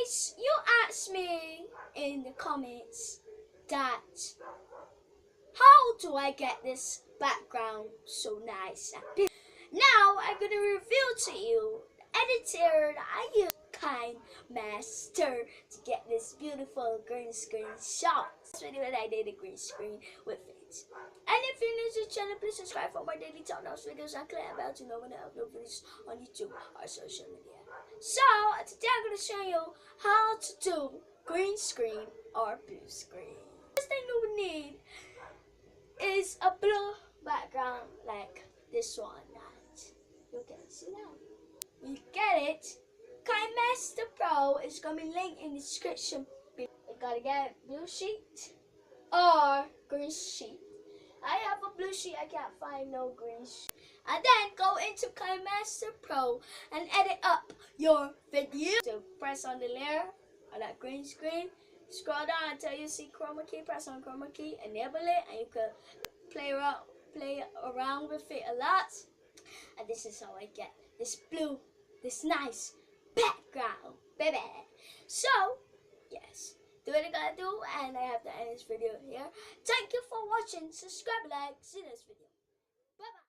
Guys, you asked me in the comments that how do I get this background so nice? Now I'm gonna reveal to you the editor that I use, KINEMASTER, to get this beautiful green screen shot. This video that I did a green screen with it. And if you're new to the channel, please subscribe for more daily top notch videos and click the bell to know when I upload videos on YouTube or social media. So today I'm gonna show you how to do green screen or blue screen. First thing you will need is a blue background like this one that you can see now. You get it? KINEMASTER Pro is gonna be linked in the description. You gotta get blue sheet or green sheet. I have a blue sheet, I can't find no green sheet. And then go into KINEMASTER Pro and edit up your video. So press on the layer on that green screen. Scroll down until you see chroma key. Press on chroma key, enable it, and you can play around with it a lot. And this is how I get this blue, this nice background, baby. So yes, do what I gotta do, and I have to end this video here. Thank you for watching. Subscribe, like, see this video. Bye bye.